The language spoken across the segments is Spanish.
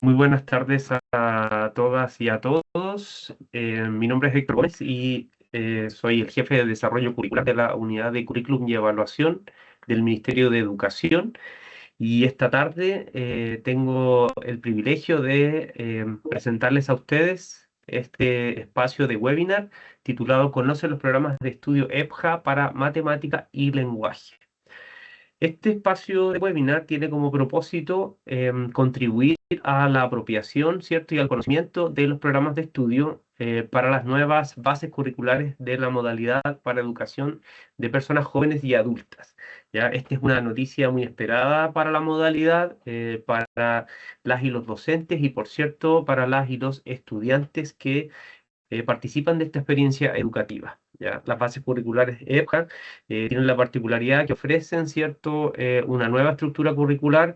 Muy buenas tardes a todas y a todos. Mi nombre es Héctor Gómez y soy el jefe de desarrollo curricular de la Unidad de Currículum y Evaluación del Ministerio de Educación. Y esta tarde tengo el privilegio de presentarles a ustedes este espacio de webinar titulado Conoce los programas de estudio EPJA para matemática y lenguaje. Este espacio de webinar tiene como propósito contribuir a la apropiación, ¿cierto? Y al conocimiento de los programas de estudio para las nuevas bases curriculares de la modalidad para educación de personas jóvenes y adultas. ¿Ya? Esta es una noticia muy esperada para la modalidad, para las y los docentes y, por cierto, para las y los estudiantes que participan de esta experiencia educativa. ¿Ya? Las bases curriculares EPJA tienen la particularidad que ofrecen, ¿cierto? Una nueva estructura curricular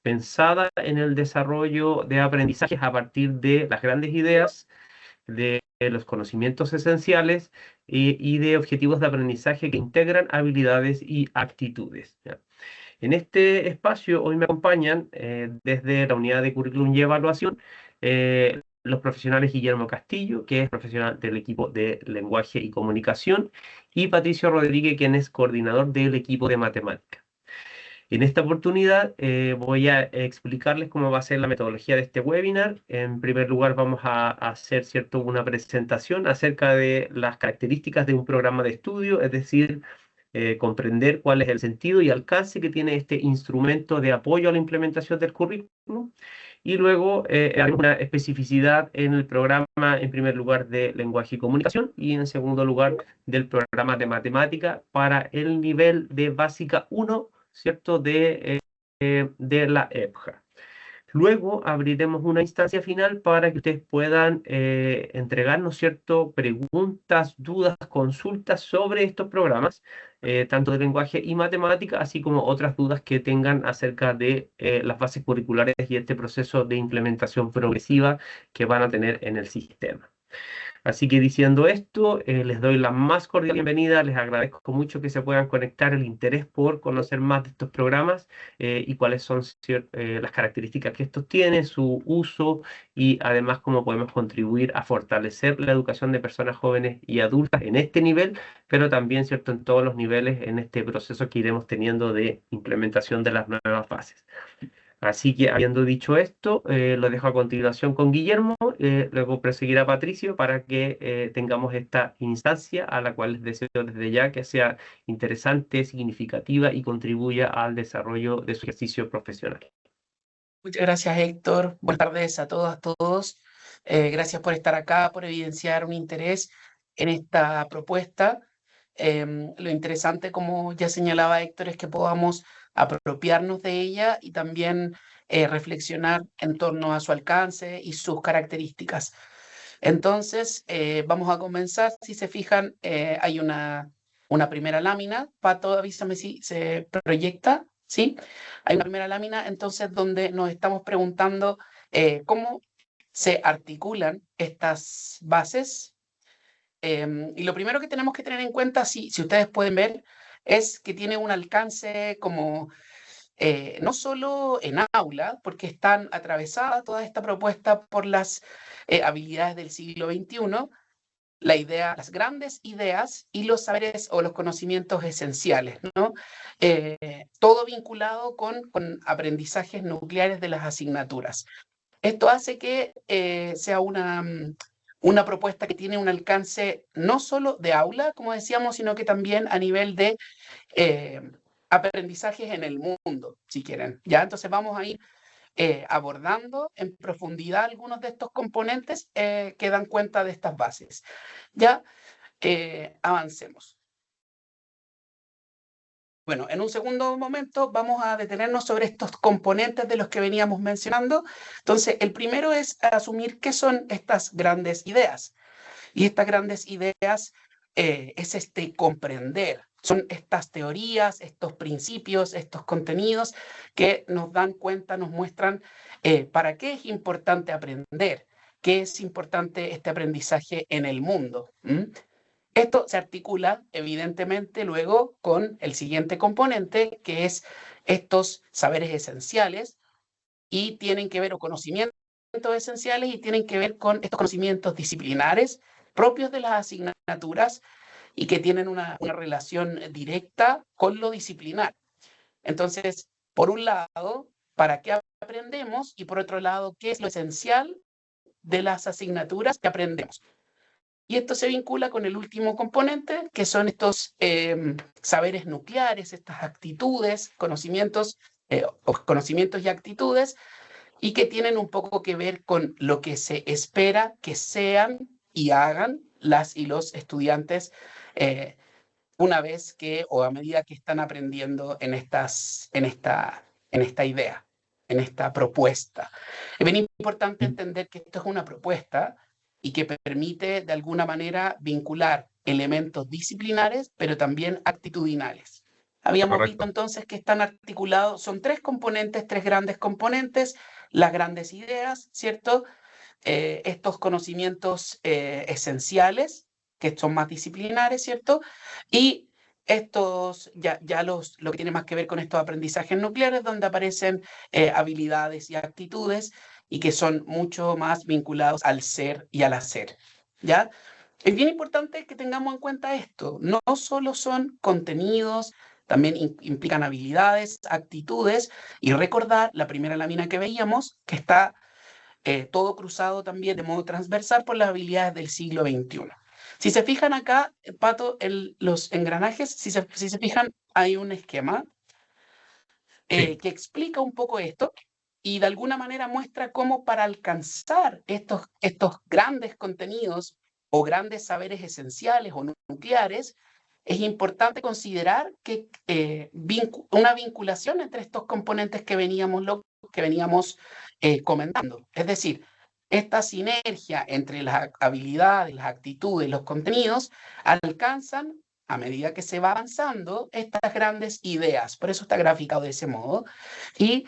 pensada en el desarrollo de aprendizajes a partir de las grandes ideas, de los conocimientos esenciales y de objetivos de aprendizaje que integran habilidades y actitudes. ¿Ya? En este espacio hoy me acompañan desde la unidad de currículum y evaluación los profesionales Guillermo Castillo, que es profesional del equipo de lenguaje y comunicación, y Patricio Rodríguez, quien es coordinador del equipo de matemática. En esta oportunidad voy a explicarles cómo va a ser la metodología de este webinar. En primer lugar, vamos a hacer, ¿cierto?, una presentación acerca de las características de un programa de estudio, es decir, comprender cuál es el sentido y alcance que tiene este instrumento de apoyo a la implementación del currículum. Y luego hay una especificidad en el programa, en primer lugar, de lenguaje y comunicación y en segundo lugar del programa de matemática para el nivel de básica 1, ¿cierto?, de la EPJA. Luego abriremos una instancia final para que ustedes puedan entregarnos, ¿cierto?, preguntas, dudas, consultas sobre estos programas, tanto de lenguaje y matemática, así como otras dudas que tengan acerca de las bases curriculares y este proceso de implementación progresiva que van a tener en el sistema. Así que diciendo esto, les doy la más cordial bienvenida, les agradezco mucho que se puedan conectar, el interés por conocer más de estos programas y cuáles son las características que estos tienen, su uso y además cómo podemos contribuir a fortalecer la educación de personas jóvenes y adultas en este nivel, pero también, ¿cierto?, en todos los niveles en este proceso que iremos teniendo de implementación de las nuevas fases. Así que habiendo dicho esto, lo dejo a continuación con Guillermo, luego proseguirá Patricio para que tengamos esta instancia a la cual les deseo desde ya que sea interesante, significativa y contribuya al desarrollo de su ejercicio profesional. Muchas gracias, Héctor. Buenas tardes a todas, todos. Gracias por estar acá, por evidenciar un interés en esta propuesta. Lo interesante, como ya señalaba Héctor, es que podamos apropiarnos de ella y también reflexionar en torno a su alcance y sus características. Entonces, vamos a comenzar. Si se fijan, hay una primera lámina. Pato, avísame si se proyecta, ¿sí? Hay una primera lámina, entonces, donde nos estamos preguntando cómo se articulan estas bases. Y lo primero que tenemos que tener en cuenta, si ustedes pueden ver, es que tiene un alcance como no solo en aula, porque están atravesadas toda esta propuesta por las habilidades del siglo XXI, la idea, las grandes ideas y los saberes o los conocimientos esenciales, ¿no? Todo vinculado con aprendizajes nucleares de las asignaturas. Esto hace que sea una propuesta que tiene un alcance no solo de aula, como decíamos, sino que también a nivel de eh, aprendizajes en el mundo, si quieren. ¿Ya? Entonces vamos a ir abordando en profundidad algunos de estos componentes que dan cuenta de estas bases. Ya, avancemos. Bueno, en un segundo momento vamos a detenernos sobre estos componentes de los que veníamos mencionando. Entonces, el primero es asumir qué son estas grandes ideas. Y estas grandes ideas es este comprender. Son estas teorías, estos principios, estos contenidos que nos dan cuenta, nos muestran para qué es importante aprender, qué es importante este aprendizaje en el mundo. Esto se articula evidentemente luego con el siguiente componente, que es estos saberes esenciales y tienen que ver o conocimientos esenciales y tienen que ver con estos conocimientos disciplinares propios de las asignaturas y que tienen una relación directa con lo disciplinar. Entonces, por un lado, ¿para qué aprendemos? Y por otro lado, ¿qué es lo esencial de las asignaturas que aprendemos? Y esto se vincula con el último componente, que son estos saberes nucleares, estas actitudes, conocimientos y actitudes, y que tienen un poco que ver con lo que se espera que sean y hagan las y los estudiantes una vez que o a medida que están aprendiendo en esta idea, en esta propuesta. Es bien importante entender que esto es una propuesta y que permite de alguna manera vincular elementos disciplinares, pero también actitudinales. Habíamos visto entonces que están articulados, son tres grandes componentes, las grandes ideas, ¿cierto? Estos conocimientos esenciales, que son más disciplinares, ¿cierto? Y estos, lo que tiene más que ver con estos aprendizajes nucleares, donde aparecen habilidades y actitudes, y que son mucho más vinculados al ser y al hacer, ¿ya? Es bien importante que tengamos en cuenta esto. No solo son contenidos, también implican habilidades, actitudes, y recordar la primera lámina que veíamos, que está todo cruzado también de modo transversal por las habilidades del siglo XXI. Si se fijan acá, Pato, los engranajes, si se fijan, hay un esquema que explica un poco esto y de alguna manera muestra cómo para alcanzar estos grandes contenidos o grandes saberes esenciales o nucleares, es importante considerar que una vinculación entre estos componentes que veníamos comentando. Es decir, esta sinergia entre las habilidades, las actitudes, los contenidos, alcanzan, a medida que se va avanzando, estas grandes ideas. Por eso está graficado de ese modo. Y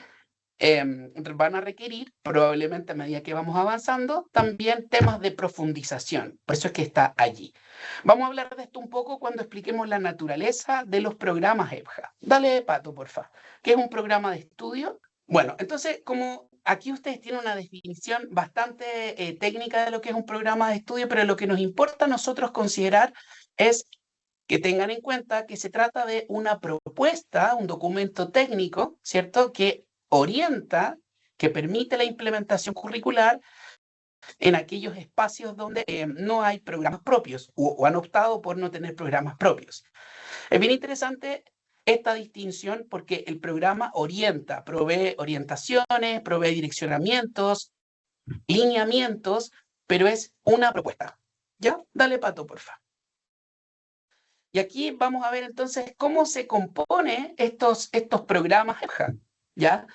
van a requerir, probablemente a medida que vamos avanzando, también temas de profundización. Por eso es que está allí. Vamos a hablar de esto un poco cuando expliquemos la naturaleza de los programas EBJA. Dale, Pato, porfa. ¿Qué es un programa de estudio? Bueno, entonces, como aquí ustedes tienen una definición bastante técnica de lo que es un programa de estudio, pero lo que nos importa a nosotros considerar es que tengan en cuenta que se trata de una propuesta, un documento técnico, ¿cierto?, que orienta, que permite la implementación curricular en aquellos espacios donde no hay programas propios o han optado por no tener programas propios. Es bien interesante esta distinción porque el programa orienta, provee orientaciones, provee direccionamientos, lineamientos, pero es una propuesta. ¿Ya? Dale, Pato, porfa. Y aquí vamos a ver entonces cómo se compone estos programas EBJA, ¿ya?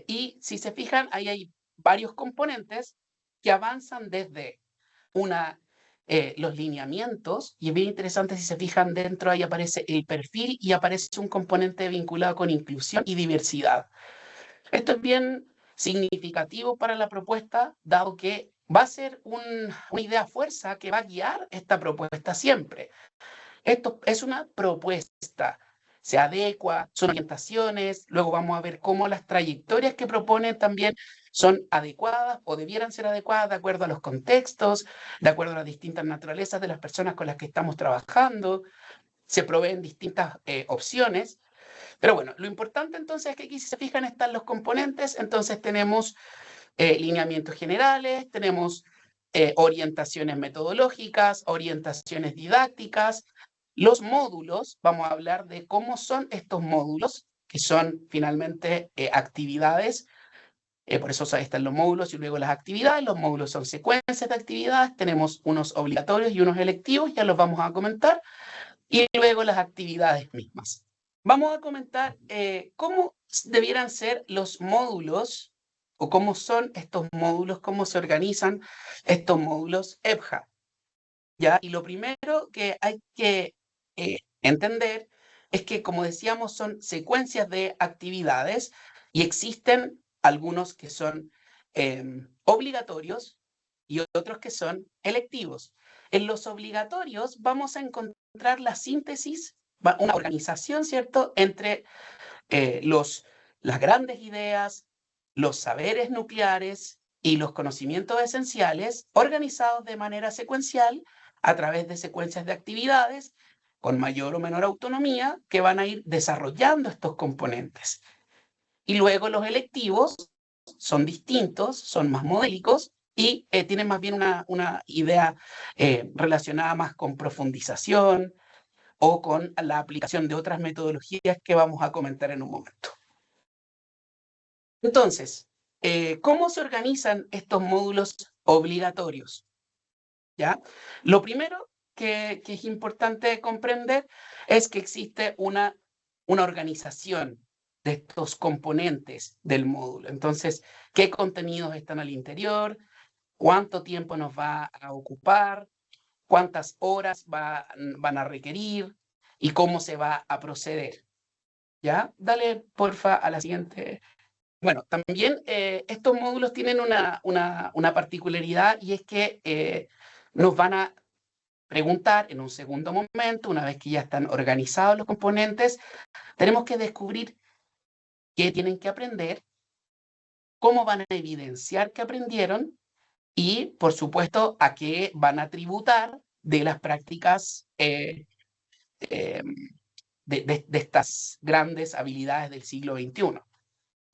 Y si se fijan, ahí hay varios componentes que avanzan desde los lineamientos, y es bien interesante si se fijan dentro, ahí aparece el perfil y aparece un componente vinculado con inclusión y diversidad. Esto es bien significativo para la propuesta, dado que va a ser una idea fuerza que va a guiar esta propuesta siempre. Esto es una propuesta, se adecua, son orientaciones, luego vamos a ver cómo las trayectorias que proponen también son adecuadas o debieran ser adecuadas de acuerdo a los contextos, de acuerdo a las distintas naturalezas de las personas con las que estamos trabajando, se proveen distintas opciones. Pero bueno, lo importante entonces es que aquí si se fijan están los componentes, entonces tenemos lineamientos generales, tenemos orientaciones metodológicas, orientaciones didácticas. Los módulos, vamos a hablar de cómo son estos módulos, que son finalmente actividades, por eso están los módulos y luego las actividades. Los módulos son secuencias de actividades, tenemos unos obligatorios y unos electivos, ya los vamos a comentar, y luego las actividades mismas. Vamos a comentar cómo debieran ser los módulos o cómo son estos módulos, cómo se organizan estos módulos EBJA, ¿ya? Y lo primero que hay que entender es que, como decíamos, son secuencias de actividades y existen algunos que son obligatorios y otros que son electivos. En los obligatorios vamos a encontrar la síntesis, una organización, ¿cierto?, entre las grandes ideas, los saberes nucleares y los conocimientos esenciales organizados de manera secuencial a través de secuencias de actividades con mayor o menor autonomía que van a ir desarrollando estos componentes. Y luego los electivos son distintos, son más modélicos y tienen más bien una idea relacionada más con profundización o con la aplicación de otras metodologías que vamos a comentar en un momento. Entonces, ¿cómo se organizan estos módulos obligatorios? ¿Ya? Lo primero que es importante comprender es que existe una organización de estos componentes del módulo. Entonces, ¿qué contenidos están al interior? ¿Cuánto tiempo nos va a ocupar? ¿Cuántas horas van a requerir? ¿Y cómo se va a proceder? ¿Ya? Dale, porfa, a la siguiente. Bueno, también estos módulos tienen una particularidad y es que nos van a preguntar en un segundo momento, una vez que ya están organizados los componentes, tenemos que descubrir qué tienen que aprender, cómo van a evidenciar que aprendieron y, por supuesto, a qué van a tributar de las prácticas eh, de estas grandes habilidades del siglo XXI.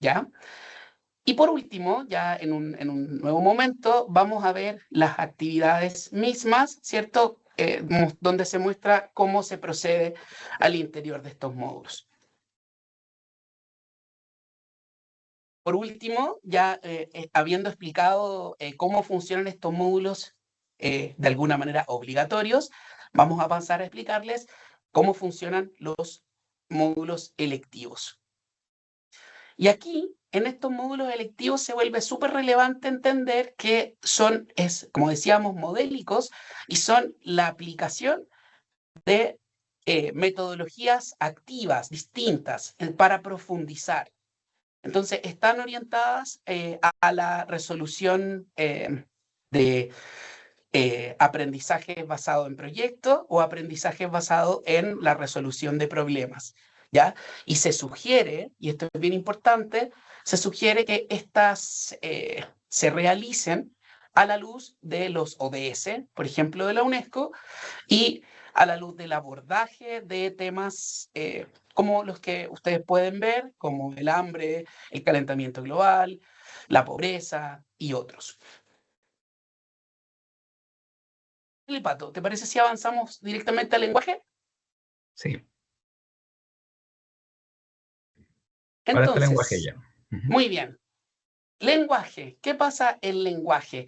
¿Ya? Y por último, ya en un nuevo momento, vamos a ver las actividades mismas, ¿cierto? Donde se muestra cómo se procede al interior de estos módulos. Por último, ya habiendo explicado cómo funcionan estos módulos de alguna manera obligatorios, vamos a avanzar a explicarles cómo funcionan los módulos electivos. Y aquí, en estos módulos electivos, se vuelve súper relevante entender que son, como decíamos, modélicos y son la aplicación de metodologías activas, distintas, para profundizar. Entonces, están orientadas a la resolución de aprendizaje basado en proyectos o aprendizaje basado en la resolución de problemas, ¿ya? Y se sugiere, y esto es bien importante, se sugiere que estas se realicen a la luz de los ODS, por ejemplo, de la UNESCO, y a la luz del abordaje de temas como los que ustedes pueden ver, como el hambre, el calentamiento global, la pobreza y otros. Pato, ¿te parece si avanzamos directamente al lenguaje? Sí. Para este lenguaje Entonces, ya. muy bien. Lenguaje. ¿Qué pasa en lenguaje?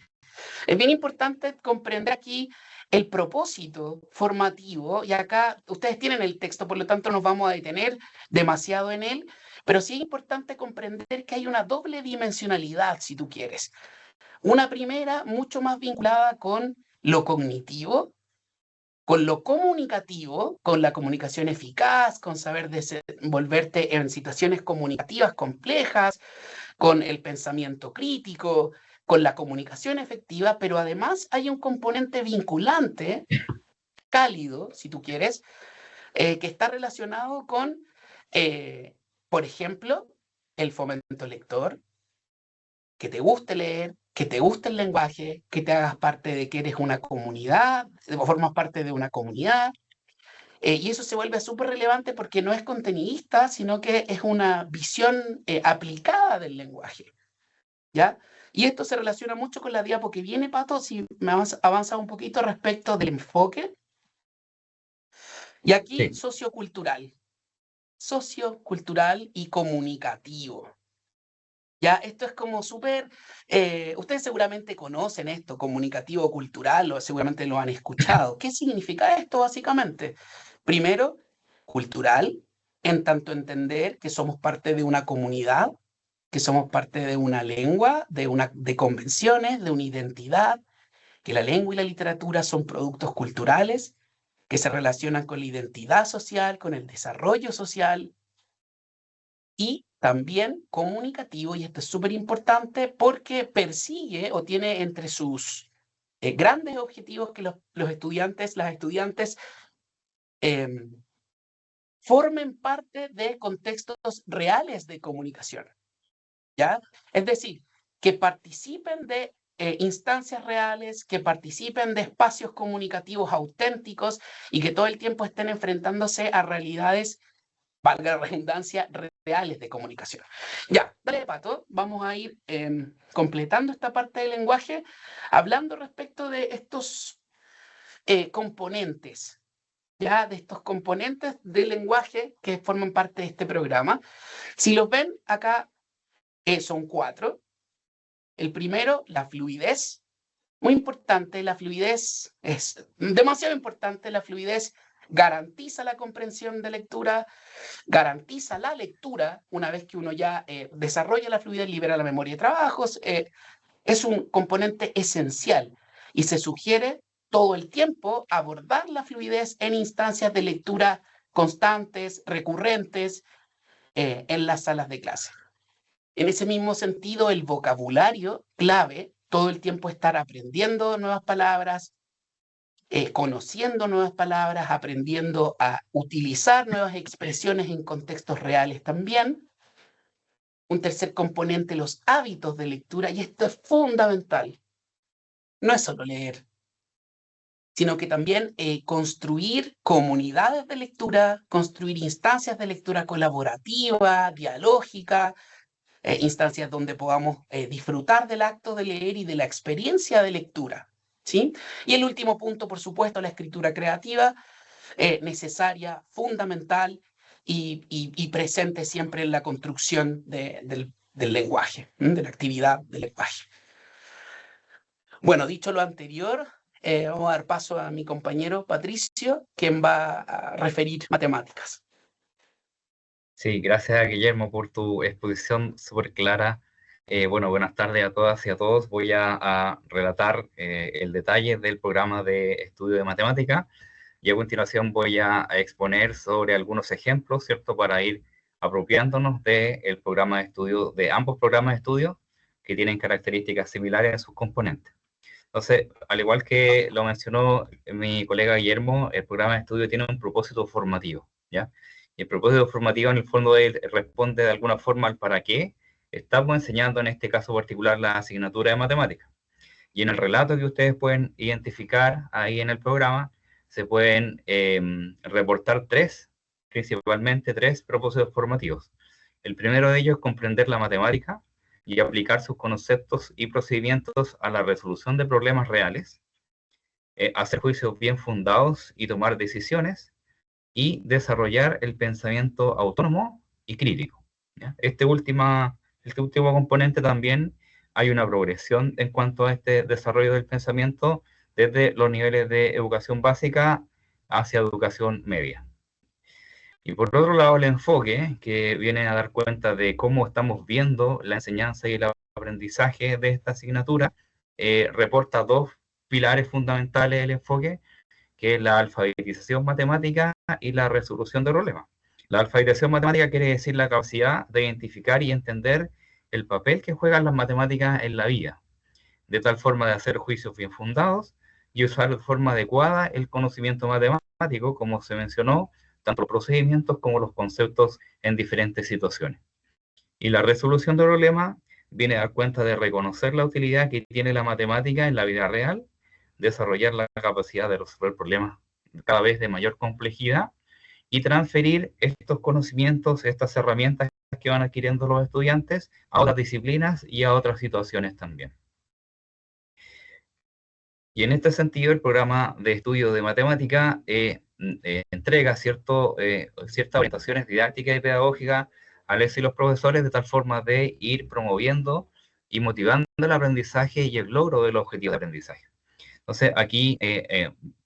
Es bien importante comprender aquí el propósito formativo, y acá ustedes tienen el texto, por lo tanto nos vamos a detener demasiado en él, pero sí es importante comprender que hay una doble dimensionalidad, si tú quieres. Una primera, mucho más vinculada con lo cognitivo, con lo comunicativo, con la comunicación eficaz, con saber desenvolverte en situaciones comunicativas complejas, con el pensamiento crítico, con la comunicación efectiva, pero además hay un componente vinculante, cálido, si tú quieres, que está relacionado con, por ejemplo, el fomento lector, que te guste leer, que te guste el lenguaje, que te hagas parte de que eres una comunidad, o formas parte de una comunidad. Y eso se vuelve súper relevante porque no es contenidista, sino que es una visión aplicada del lenguaje. ¿Ya? Y esto se relaciona mucho con la diapo que viene, Pato, si me avanza un poquito respecto del enfoque. Y aquí Sí. sociocultural y comunicativo. Ya, esto es como súper, ustedes seguramente conocen esto, comunicativo cultural, o seguramente lo han escuchado. ¿Qué significa esto básicamente? Primero, cultural, en tanto entender que somos parte de una comunidad, que somos parte de una lengua, de convenciones, de una identidad, que la lengua y la literatura son productos culturales que se relacionan con la identidad social, con el desarrollo social y también comunicativo, y esto es súper importante porque persigue o tiene entre sus grandes objetivos que los estudiantes, las estudiantes, formen parte de contextos reales de comunicación. ¿Ya? Es decir, que participen de instancias reales, que participen de espacios comunicativos auténticos y que todo el tiempo estén enfrentándose a realidades, valga la redundancia, reales de comunicación. Ya, dale, Pato, vamos a ir completando esta parte del lenguaje, hablando respecto de estos componentes, ya, de estos componentes del lenguaje que forman parte de este programa. Si los ven, acá son 4. El primero, la fluidez. Muy importante, la fluidez es demasiado importante. La fluidez garantiza la comprensión de lectura, garantiza la lectura. Una vez que uno ya desarrolla la fluidez, libera la memoria de trabajos, es un componente esencial y se sugiere todo el tiempo abordar la fluidez en instancias de lectura constantes, recurrentes, en las salas de clase. En ese mismo sentido, el vocabulario clave, todo el tiempo estar aprendiendo nuevas palabras, conociendo nuevas palabras, aprendiendo a utilizar nuevas expresiones en contextos reales también. Un tercer componente, los hábitos de lectura, y esto es fundamental. No es solo leer, sino que también construir comunidades de lectura, construir instancias de lectura colaborativa, dialógica, instancias donde podamos disfrutar del acto de leer y de la experiencia de lectura, ¿sí? Y el último punto, por supuesto, la escritura creativa, necesaria, fundamental y presente siempre en la construcción del lenguaje, de la actividad del lenguaje. Bueno, dicho lo anterior, vamos a dar paso a mi compañero Patricio, quien va a referir matemáticas. Sí, gracias Guillermo por tu exposición súper clara. Bueno, buenas tardes a todas y a todos. Voy a relatar el detalle del programa de estudio de matemática y a continuación voy a exponer sobre algunos ejemplos, ¿cierto? Para ir apropiándonos del programa de estudio, de ambos programas de estudio que tienen características similares en sus componentes. Entonces, al igual que lo mencionó mi colega Guillermo, el programa de estudio tiene un propósito formativo, ¿ya? Y el propósito formativo en el fondo responde de alguna forma al para qué estamos enseñando en este caso particular la asignatura de matemáticas. Y en el relato que ustedes pueden identificar ahí en el programa, se pueden reportar principalmente tres propósitos formativos. El primero de ellos es comprender la matemática y aplicar sus conceptos y procedimientos a la resolución de problemas reales, hacer juicios bien fundados y tomar decisiones, y desarrollar el pensamiento autónomo y crítico, ¿ya? Este último componente también hay una progresión en cuanto a este desarrollo del pensamiento desde los niveles de educación básica hacia educación media. Y por otro lado, el enfoque, que viene a dar cuenta de cómo estamos viendo la enseñanza y el aprendizaje de esta asignatura, reporta 2 pilares fundamentales del enfoque, que es la alfabetización matemática y la resolución de problemas. La alfabetización matemática quiere decir la capacidad de identificar y entender el papel que juegan las matemáticas en la vida, de tal forma de hacer juicios bien fundados y usar de forma adecuada el conocimiento matemático, como se mencionó, tanto los procedimientos como los conceptos en diferentes situaciones. Y la resolución de problemas viene a dar cuenta de reconocer la utilidad que tiene la matemática en la vida real, desarrollar la capacidad de resolver problemas cada vez de mayor complejidad y transferir estos conocimientos, estas herramientas que van adquiriendo los estudiantes a otras disciplinas y a otras situaciones también. Y en este sentido, el programa de estudio de matemática entrega ciertas orientaciones didácticas y pedagógicas a los y los profesores de tal forma de ir promoviendo y motivando el aprendizaje y el logro del objetivo de aprendizaje. Entonces, aquí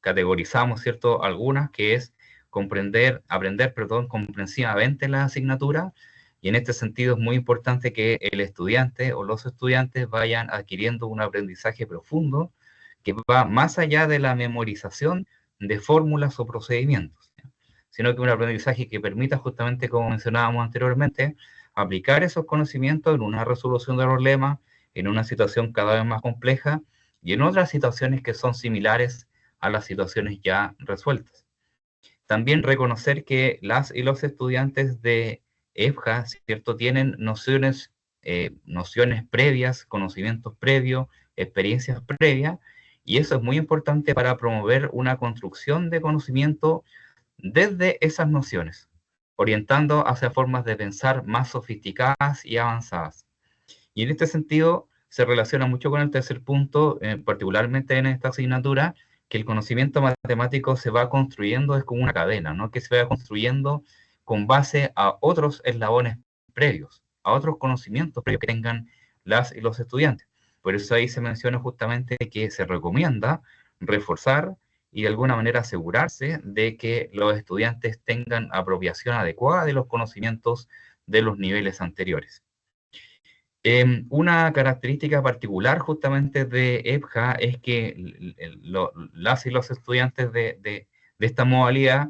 categorizamos, ¿cierto?, algunas, que es aprender comprensivamente la asignatura, y en este sentido es muy importante que el estudiante o los estudiantes vayan adquiriendo un aprendizaje profundo que va más allá de la memorización de fórmulas o procedimientos, ¿sí?, sino que un aprendizaje que permita justamente, como mencionábamos anteriormente, aplicar esos conocimientos en una resolución de problemas, en una situación cada vez más compleja, y en otras situaciones que son similares a las situaciones ya resueltas. También reconocer que las y los estudiantes de EFJA, ¿cierto?, tienen nociones nociones previas, conocimientos previos, experiencias previas, y eso es muy importante para promover una construcción de conocimiento desde esas nociones, orientando hacia formas de pensar más sofisticadas y avanzadas. Y en este sentido se relaciona mucho con el tercer punto, particularmente en esta asignatura, que el conocimiento matemático se va construyendo, es como una cadena, ¿no? Que se va construyendo con base a otros eslabones previos, a otros conocimientos previos que tengan las y los estudiantes. Por eso ahí se menciona justamente que se recomienda reforzar y de alguna manera asegurarse de que los estudiantes tengan apropiación adecuada de los conocimientos de los niveles anteriores. Una característica particular justamente de EPJA es que las y los estudiantes de esta modalidad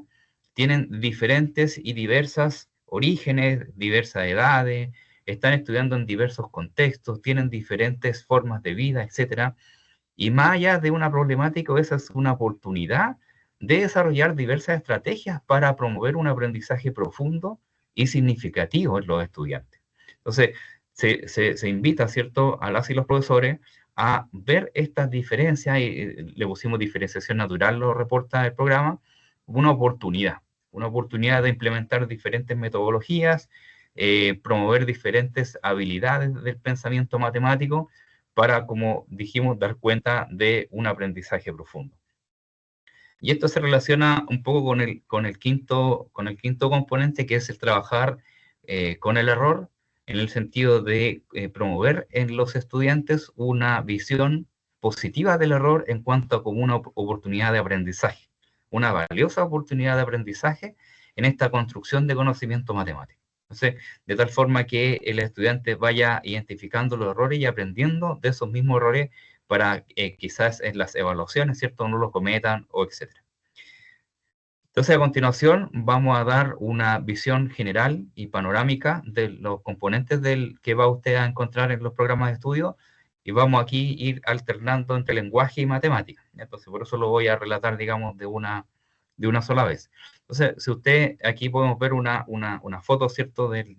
tienen diferentes y diversas orígenes, diversas edades, están estudiando en diversos contextos, tienen diferentes formas de vida, etc. Y más allá de una problemática, esa es una oportunidad de desarrollar diversas estrategias para promover un aprendizaje profundo y significativo en los estudiantes. Entonces, se invita, ¿cierto?, a las y los profesores a ver estas diferencias, y le pusimos diferenciación natural, lo reporta el programa, una oportunidad de implementar diferentes metodologías, promover diferentes habilidades del pensamiento matemático para, como dijimos, dar cuenta de un aprendizaje profundo. Y esto se relaciona un poco con el quinto componente, que es el trabajar con el error, en el sentido de promover en los estudiantes una visión positiva del error en cuanto a como una oportunidad de aprendizaje, una valiosa oportunidad de aprendizaje en esta construcción de conocimiento matemático. Entonces, de tal forma que el estudiante vaya identificando los errores y aprendiendo de esos mismos errores para quizás en las evaluaciones, ¿cierto?, no los cometan, o etcétera. Entonces, a continuación, vamos a dar una visión general y panorámica de los componentes que va usted a encontrar en los programas de estudio, y vamos aquí a ir alternando entre lenguaje y matemática. Entonces, por eso lo voy a relatar, digamos, de una sola vez. Entonces, si usted, aquí podemos ver una foto, ¿cierto?, de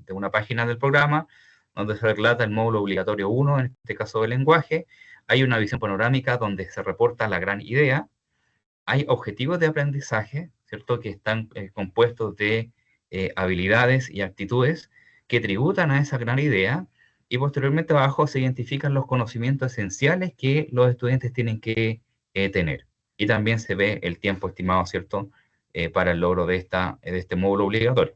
una página del programa, donde se relata el módulo obligatorio 1, en este caso de lenguaje. Hay una visión panorámica donde se reporta la gran idea. Hay objetivos de aprendizaje, ¿cierto?, que están compuestos de habilidades y actitudes que tributan a esa gran idea, y posteriormente abajo se identifican los conocimientos esenciales que los estudiantes tienen que tener. Y también se ve el tiempo estimado, ¿cierto?, para el logro de este módulo obligatorio.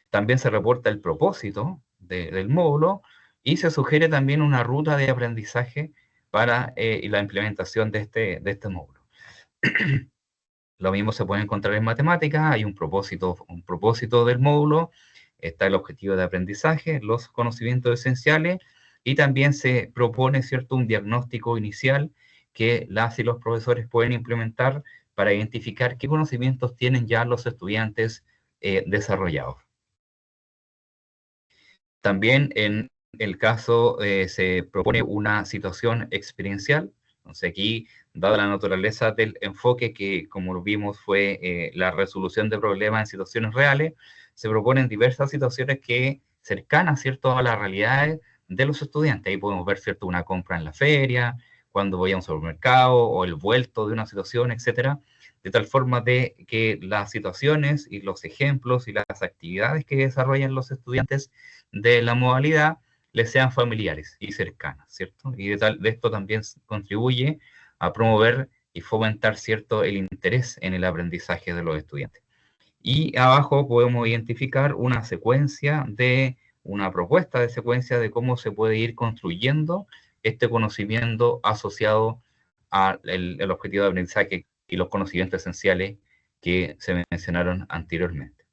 También se reporta el propósito del módulo, y se sugiere también una ruta de aprendizaje para la implementación de este módulo. Lo mismo se puede encontrar en matemáticas. Hay un propósito del módulo, está el objetivo de aprendizaje, los conocimientos esenciales, y también se propone, ¿cierto?, un diagnóstico inicial que las y los profesores pueden implementar para identificar qué conocimientos tienen ya los estudiantes desarrollados. También en el caso se propone una situación experiencial. Entonces aquí, dada la naturaleza del enfoque, que como lo vimos fue la resolución de problemas en situaciones reales, se proponen diversas situaciones que cercanas, ¿cierto?, a las realidades de los estudiantes. Ahí podemos ver, ¿cierto?, una compra en la feria, cuando voy a un supermercado, o el vuelto de una situación, etcétera, de tal forma de que las situaciones y los ejemplos y las actividades que desarrollan los estudiantes de la modalidad les sean familiares y cercanas, ¿cierto? Y de esto también contribuye a promover y fomentar, ¿cierto?, el interés en el aprendizaje de los estudiantes. Y abajo podemos identificar una propuesta de secuencia de cómo se puede ir construyendo este conocimiento asociado al objetivo de aprendizaje y los conocimientos esenciales que se mencionaron anteriormente.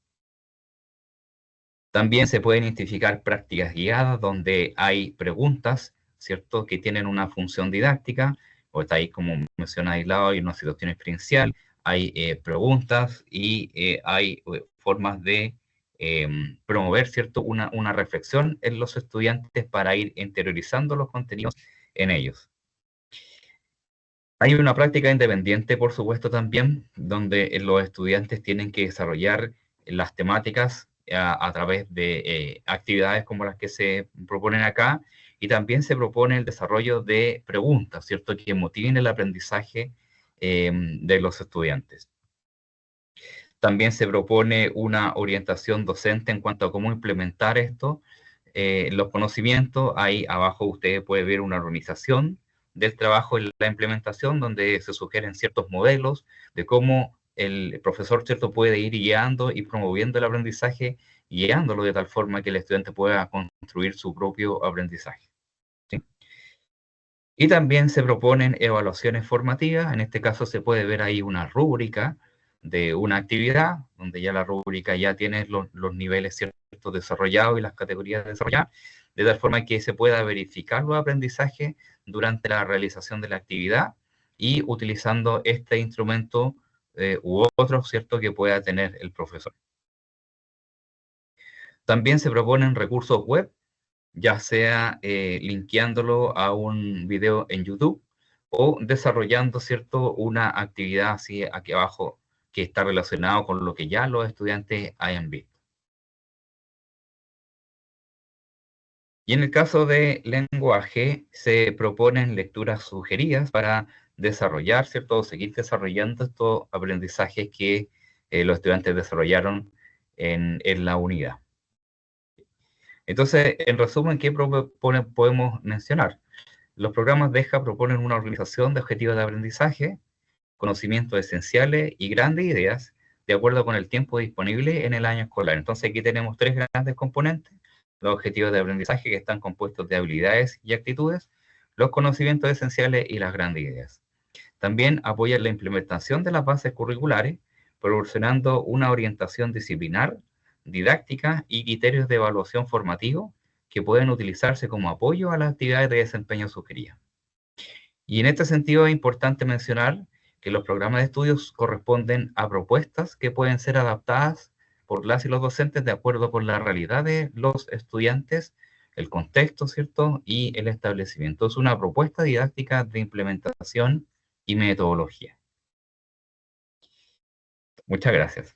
También se pueden identificar prácticas guiadas donde hay preguntas, ¿cierto?, que tienen una función didáctica, o está ahí, como menciona aislado, hay una situación experiencial, hay preguntas, y hay formas de promover, ¿cierto?, una reflexión en los estudiantes para ir interiorizando los contenidos en ellos. Hay una práctica independiente, por supuesto, también, donde los estudiantes tienen que desarrollar las temáticas a través de actividades como las que se proponen acá, y también se propone el desarrollo de preguntas, ¿cierto?, que motiven el aprendizaje de los estudiantes. También se propone una orientación docente en cuanto a cómo implementar esto, los conocimientos. Ahí abajo usted puede ver una organización del trabajo en la implementación, donde se sugieren ciertos modelos de cómo el profesor, ¿cierto?, puede ir guiando y promoviendo el aprendizaje, guiándolo de tal forma que el estudiante pueda construir su propio aprendizaje, ¿sí? Y también se proponen evaluaciones formativas. En este caso se puede ver ahí una rúbrica de una actividad, donde ya la rúbrica ya tiene los niveles, ¿cierto?, desarrollados y las categorías desarrolladas, de tal forma que se pueda verificar los aprendizajes durante la realización de la actividad y utilizando este instrumento u otro, ¿cierto?, que pueda tener el profesor. También se proponen recursos web, ya sea linkeándolo a un video en YouTube o desarrollando, ¿cierto?, una actividad así aquí abajo que está relacionado con lo que ya los estudiantes hayan visto. Y en el caso de lenguaje, se proponen lecturas sugeridas para desarrollar, ¿cierto?, o seguir desarrollando estos aprendizajes que los estudiantes desarrollaron en la unidad. Entonces, en resumen, ¿qué podemos mencionar? Los programas DEJA proponen una organización de objetivos de aprendizaje, conocimientos esenciales y grandes ideas de acuerdo con el tiempo disponible en el año escolar. Entonces aquí tenemos tres grandes componentes: los objetivos de aprendizaje, que están compuestos de habilidades y actitudes, los conocimientos esenciales y las grandes ideas. También apoyan la implementación de las bases curriculares, proporcionando una orientación disciplinar, didáctica y criterios de evaluación formativo que pueden utilizarse como apoyo a las actividades de desempeño sugeridas. Y en este sentido es importante mencionar que los programas de estudios corresponden a propuestas que pueden ser adaptadas por las y los docentes de acuerdo con la realidad de los estudiantes, el contexto, ¿cierto?, y el establecimiento. Es una propuesta didáctica de implementación y metodología. Muchas gracias.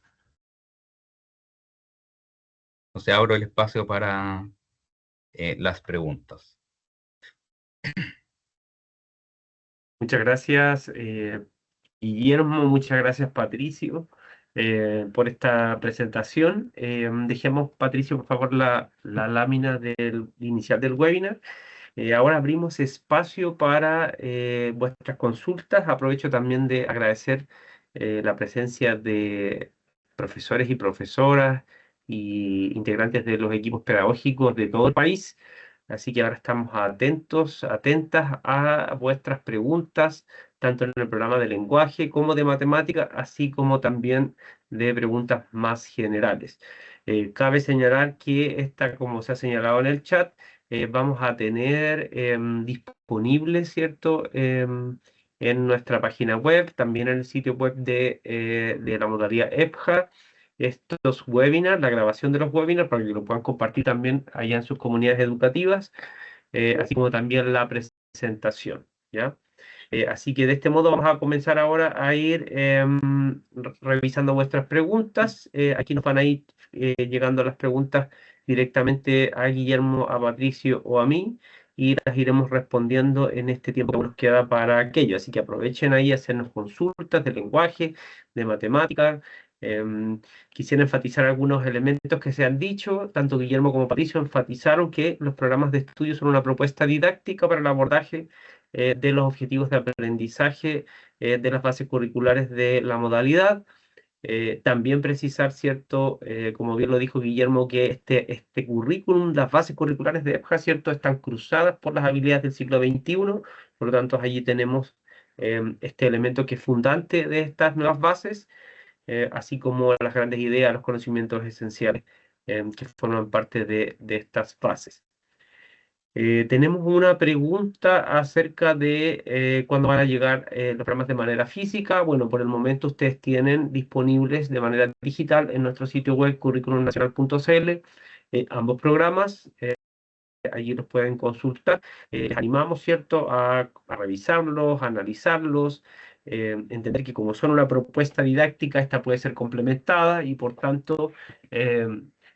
Entonces abro el espacio para las preguntas. Muchas gracias, Guillermo, muchas gracias, Patricio, por esta presentación. Dejemos, Patricio, por favor, la lámina inicial del webinar. Ahora abrimos espacio para vuestras consultas. Aprovecho también de agradecer la presencia de profesores y profesoras y integrantes de los equipos pedagógicos de todo el país. Así que ahora estamos atentos, atentas a vuestras preguntas, tanto en el programa de lenguaje como de matemática, así como también de preguntas más generales. Cabe señalar que esta, como se ha señalado en el chat, vamos a tener disponible, ¿cierto?, en nuestra página web, también en el sitio web de la modalidad EPJA, estos webinars, la grabación de los webinars, para que lo puedan compartir también allá en sus comunidades educativas, así como también la presentación, ¿ya? Así que de este modo vamos a comenzar ahora a ir revisando vuestras preguntas. Aquí nos van a ir llegando las preguntas directamente a Guillermo, a Patricio o a mí, y las iremos respondiendo en este tiempo que nos queda para aquello. Así que aprovechen ahí a hacernos consultas de lenguaje, de matemáticas. Quisiera enfatizar algunos elementos que se han dicho. Tanto Guillermo como Patricio enfatizaron que los programas de estudio son una propuesta didáctica para el abordaje de los objetivos de aprendizaje de las bases curriculares de la modalidad. También precisar, ¿cierto?, como bien lo dijo Guillermo, que este currículum, las bases curriculares de EPJA, ¿cierto?, están cruzadas por las habilidades del siglo XXI, por lo tanto allí tenemos este elemento que es fundante de estas nuevas bases, así como las grandes ideas, los conocimientos esenciales que forman parte de estas bases. Tenemos una pregunta acerca de cuándo van a llegar los programas de manera física. Bueno, por el momento ustedes tienen disponibles de manera digital en nuestro sitio web curriculumnacional.cl ambos programas. Allí los pueden consultar. Les animamos, ¿cierto?, a revisarlos, a analizarlos, entender que como son una propuesta didáctica, esta puede ser complementada y por tanto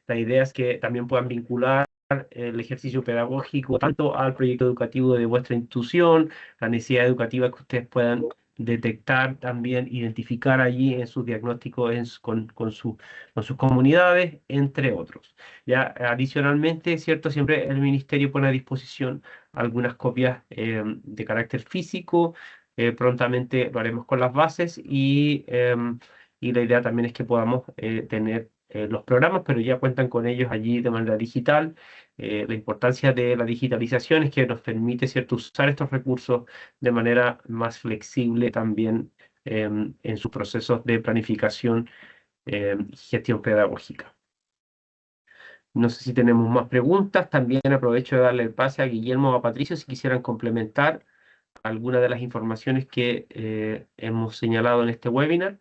La idea es que también puedan vincular el ejercicio pedagógico tanto al proyecto educativo de vuestra institución, la necesidad educativa que ustedes puedan detectar también, identificar allí en sus diagnósticos con sus comunidades, entre otros. Ya adicionalmente, ¿cierto? Siempre el ministerio pone a disposición algunas copias de carácter físico. Prontamente lo haremos con las bases y la idea también es que podamos tener los programas, pero ya cuentan con ellos allí de manera digital. La importancia de la digitalización es que nos permite, ¿cierto?, usar estos recursos de manera más flexible también en sus procesos de planificación y gestión pedagógica. No sé si tenemos más preguntas. También aprovecho de darle el pase a Guillermo o a Patricio si quisieran complementar alguna de las informaciones que hemos señalado en este webinar.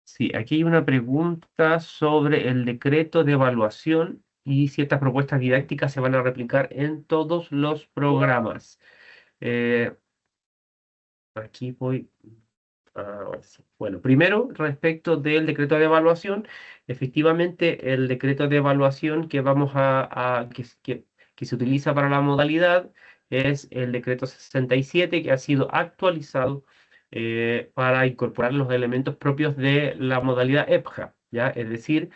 Sí, aquí hay una pregunta sobre el decreto de evaluación y ciertas propuestas didácticas se van a replicar en todos los programas. Aquí voy. Ahora sí. Bueno, primero, respecto del decreto de evaluación, efectivamente el decreto de evaluación que vamos que se utiliza para la modalidad es el decreto 67 que ha sido actualizado para incorporar los elementos propios de la modalidad EPJA, ¿ya? Es decir,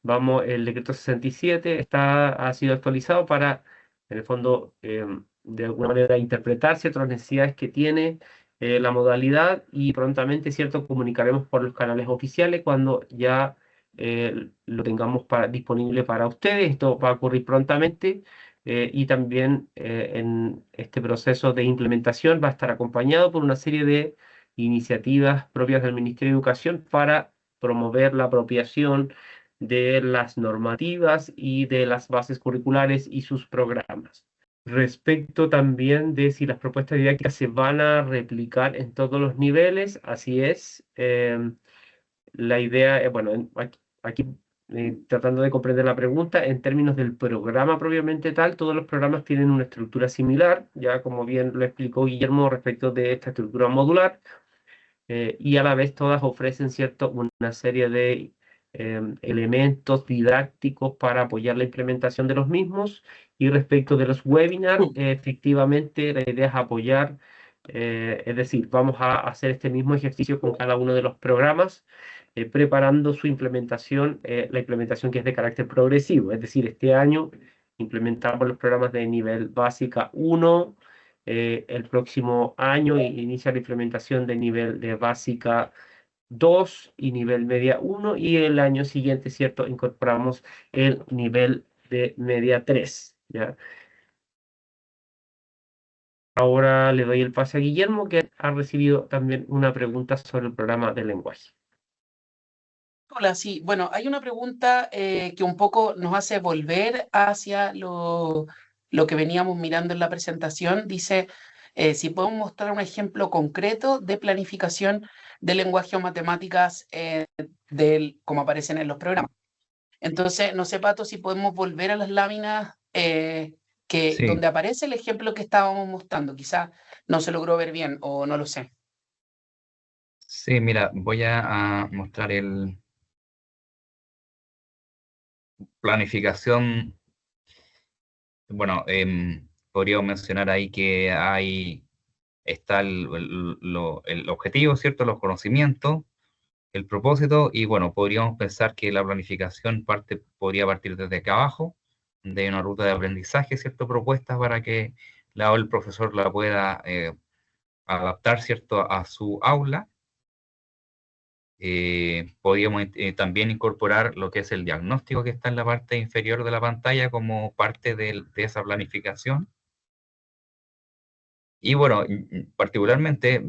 el decreto 67 ha sido actualizado para, en el fondo, de alguna manera interpretar ciertas necesidades que tiene la modalidad y prontamente, ¿cierto?, comunicaremos por los canales oficiales cuando ya lo tengamos disponible para ustedes. Esto va a ocurrir prontamente y también en este proceso de implementación va a estar acompañado por una serie de iniciativas propias del Ministerio de Educación para promover la apropiación de las normativas y de las bases curriculares y sus programas. Respecto también de si las propuestas didácticas se van a replicar en todos los niveles, así es. La idea, bueno, aquí tratando de comprender la pregunta, en términos del programa propiamente tal, todos los programas tienen una estructura similar, ya como bien lo explicó Guillermo respecto de esta estructura modular, y a la vez todas ofrecen, ¿cierto?, una serie de elementos didácticos para apoyar la implementación de los mismos. Y respecto de los webinars, efectivamente la idea es apoyar, es decir, vamos a hacer este mismo ejercicio con cada uno de los programas, preparando su implementación, la implementación que es de carácter progresivo. Es decir, este año implementamos los programas de nivel básica 1, el próximo año inicia la implementación de nivel de básica 2 y nivel media 1 y el año siguiente, ¿cierto?, incorporamos el nivel de media 3, ¿ya? Ahora le doy el pase a Guillermo, que ha recibido también una pregunta sobre el programa de lenguaje. Hola, sí. Bueno, hay una pregunta que un poco nos hace volver hacia lo que veníamos mirando en la presentación. Dice, si podemos mostrar un ejemplo concreto de planificación de lenguaje o matemáticas como aparecen en los programas. Entonces, no sé, Pato, si podemos volver a las láminas Sí, donde aparece el ejemplo que estábamos mostrando. Quizás no se logró ver bien o no lo sé. sí, mira, voy a mostrar el planificación. Bueno, podríamos mencionar ahí que está el objetivo, ¿cierto? Los conocimientos, el propósito, y bueno, podríamos pensar que la planificación podría partir desde acá abajo, de una ruta de aprendizaje, ¿cierto? Propuestas para que el profesor la pueda adaptar, ¿cierto?, a su aula. Podríamos también incorporar lo que es el diagnóstico que está en la parte inferior de la pantalla como parte de esa planificación. Y bueno, particularmente,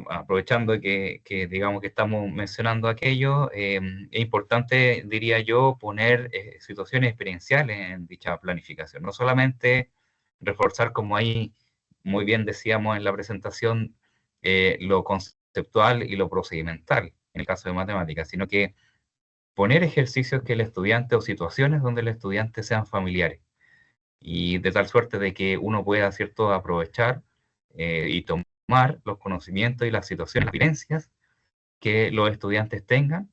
aprovechando que digamos que estamos mencionando aquello, es importante, diría yo, poner situaciones experienciales en dicha planificación. No solamente reforzar, como ahí muy bien decíamos en la presentación, lo conceptual y lo procedimental, en el caso de matemáticas, sino que poner ejercicios que el estudiante o situaciones donde el estudiante sean familiares y de tal suerte de que uno pueda, ¿cierto?, aprovechar y tomar los conocimientos y las situaciones, las vivencias que los estudiantes tengan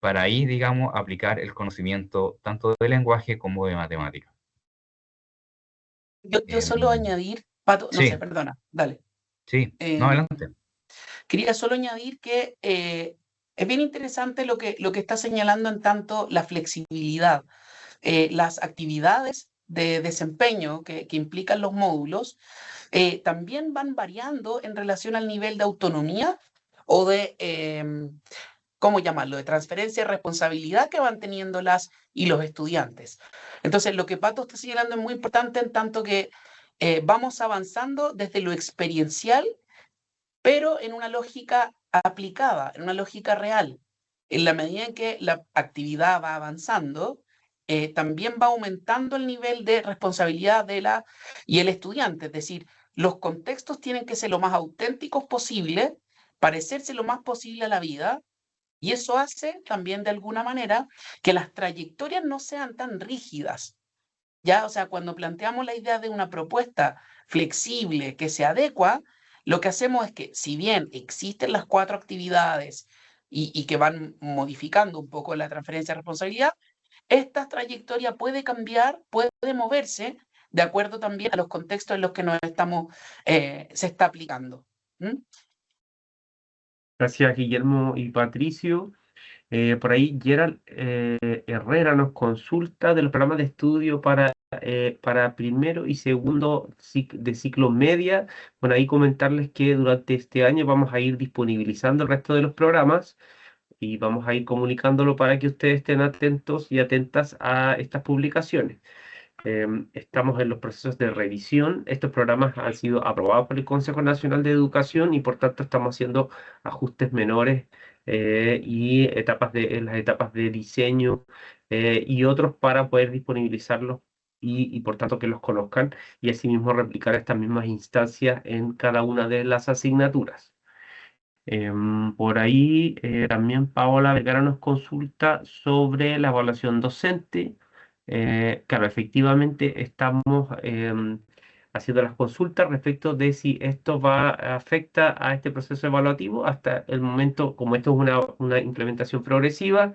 para ahí, digamos, aplicar el conocimiento tanto de lenguaje como de matemática. Yo solo añadir, Pato, no sé, Sí, perdona, dale. sí, no, adelante. Quería solo añadir que es bien interesante lo que está señalando en tanto la flexibilidad. Las actividades de desempeño que implican los módulos también van variando en relación al nivel de autonomía o de, ¿cómo llamarlo?, de transferencia de responsabilidad que van teniendo las y los estudiantes. Entonces, lo que Pato está señalando es muy importante en tanto que vamos avanzando desde lo experiencial, pero en una lógica aplicada, en una lógica real. En la medida en que la actividad va avanzando, también va aumentando el nivel de responsabilidad de la y el estudiante. Es decir, los contextos tienen que ser lo más auténticos posible, parecerse lo más posible a la vida, y eso hace también de alguna manera que las trayectorias no sean tan rígidas. Ya, o sea, cuando planteamos la idea de una propuesta flexible que se adecua, lo que hacemos es que, si bien existen las 4 actividades y que van modificando un poco la transferencia de responsabilidad, esta trayectoria puede cambiar, puede moverse de acuerdo también a los contextos en los que nos estamos, se está aplicando. ¿Mm? Gracias, Guillermo y Patricio. Por ahí Gerald Herrera nos consulta de los programas de estudio para primero y segundo de ciclo media. Bueno, ahí comentarles que durante este año vamos a ir disponibilizando el resto de los programas y vamos a ir comunicándolo para que ustedes estén atentos y atentas a estas publicaciones. Estamos en los procesos de revisión. Estos programas han sido aprobados por el Consejo Nacional de Educación y por tanto estamos haciendo ajustes menores y en las etapas de diseño y otros para poder disponibilizarlos y por tanto que los conozcan y asimismo replicar estas mismas instancias en cada una de las asignaturas. Por ahí también Paola Vergara nos consulta sobre la evaluación docente. Claro, efectivamente estamos haciendo las consultas respecto de si esto afecta a este proceso evaluativo. Hasta el momento, como esto es una implementación progresiva,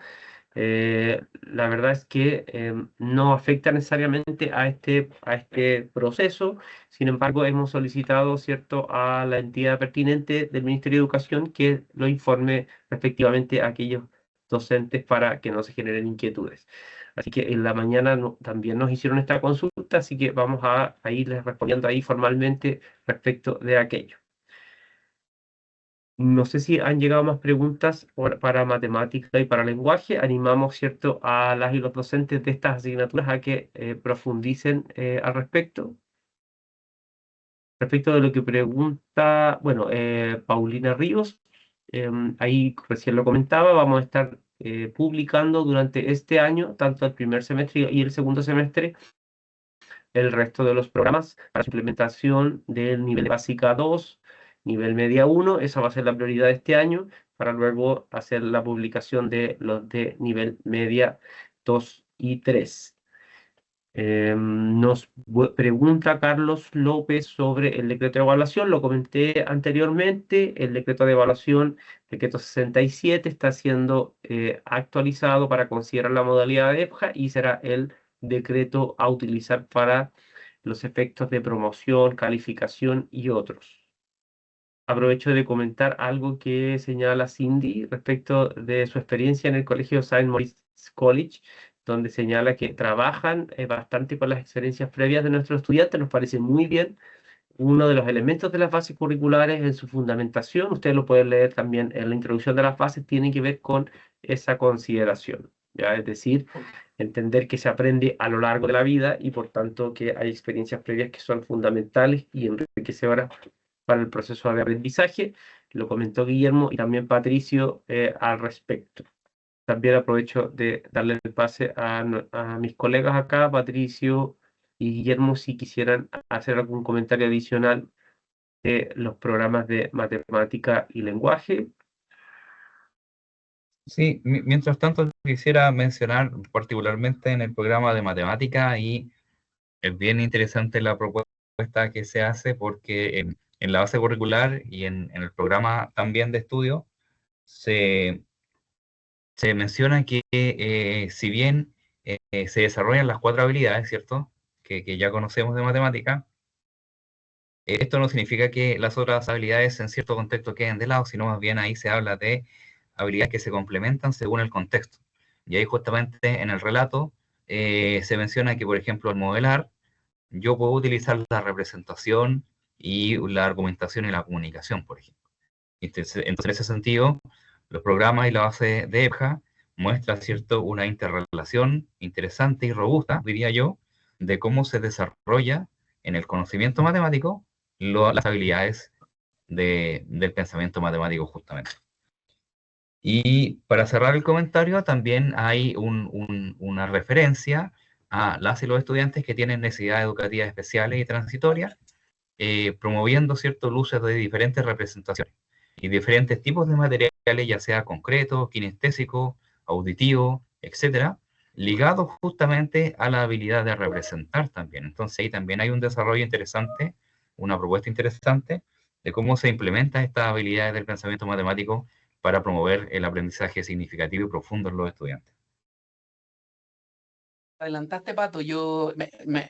la verdad es que no afecta necesariamente a este proceso. Sin embargo, hemos solicitado, ¿cierto?, a la entidad pertinente del Ministerio de Educación que lo informe respectivamente a aquellos docentes para que no se generen inquietudes. Así que en la mañana también nos hicieron esta consulta, así que vamos a irles respondiendo ahí formalmente respecto de aquello. No sé si han llegado más preguntas para matemática y para lenguaje. Animamos, ¿cierto?, a las y los docentes de estas asignaturas a que profundicen al respecto. Respecto de lo que pregunta, bueno, Paulina Ríos, ahí recién lo comentaba, vamos a estar publicando durante este año, tanto el primer semestre y el segundo semestre, el resto de los programas para su implementación del nivel básica 2, nivel media 1, esa va a ser la prioridad de este año, para luego hacer la publicación de los de nivel media 2 y 3. Nos pregunta Carlos López sobre el decreto de evaluación, lo comenté anteriormente, el decreto de evaluación, decreto 67, está siendo actualizado para considerar la modalidad de EPJA y será el decreto a utilizar para los efectos de promoción, calificación y otros. Aprovecho de comentar algo que señala Cindy respecto de su experiencia en el colegio Saint Maurice College, donde señala que trabajan bastante con las experiencias previas de nuestros estudiantes. Nos parece muy bien. Uno de los elementos de las bases curriculares en su fundamentación, ustedes lo pueden leer también en la introducción de las bases, tiene que ver con esa consideración, ¿ya? Es decir, entender que se aprende a lo largo de la vida y por tanto que hay experiencias previas que son fundamentales y enriquecedoras para el proceso de aprendizaje. Lo comentó Guillermo y también Patricio al respecto. También aprovecho de darle el pase a mis colegas acá, Patricio y Guillermo, si quisieran hacer algún comentario adicional de los programas de matemática y lenguaje. Sí, mientras tanto quisiera mencionar particularmente en el programa de matemática y es bien interesante la propuesta que se hace porque en la base curricular y en el programa también de estudio se se menciona que si bien se desarrollan las 4 habilidades, ¿cierto? Que ya conocemos de matemática, esto no significa que las otras habilidades en cierto contexto queden de lado, sino más bien ahí se habla de habilidades que se complementan según el contexto. Y ahí justamente en el relato se menciona que, por ejemplo, al modelar, yo puedo utilizar la representación y la argumentación y la comunicación, por ejemplo. Entonces, en ese sentido, los programas y la base de EBJA muestran, ¿cierto?, una interrelación interesante y robusta, diría yo, de cómo se desarrolla en el conocimiento matemático las habilidades del pensamiento matemático, justamente. Y para cerrar el comentario, también hay una referencia a las y los estudiantes que tienen necesidades educativas especiales y transitorias, promoviendo ciertos luces de diferentes representaciones y diferentes tipos de materiales, ya sea concreto, kinestésico, auditivo, etcétera, ligados justamente a la habilidad de representar también. Entonces ahí también hay un desarrollo interesante, una propuesta interesante de cómo se implementan estas habilidades del pensamiento matemático para promover el aprendizaje significativo y profundo en los estudiantes. Adelantaste, Pato, yo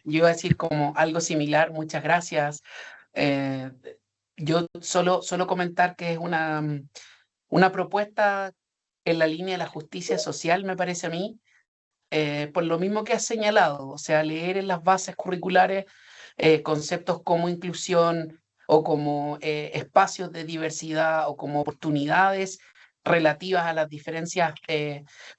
iba a decir como algo similar, muchas gracias. Yo solo comentar que es una propuesta en la línea de la justicia social, me parece a mí, por lo mismo que has señalado, o sea, leer en las bases curriculares conceptos como inclusión o como espacios de diversidad o como oportunidades relativas a las diferencias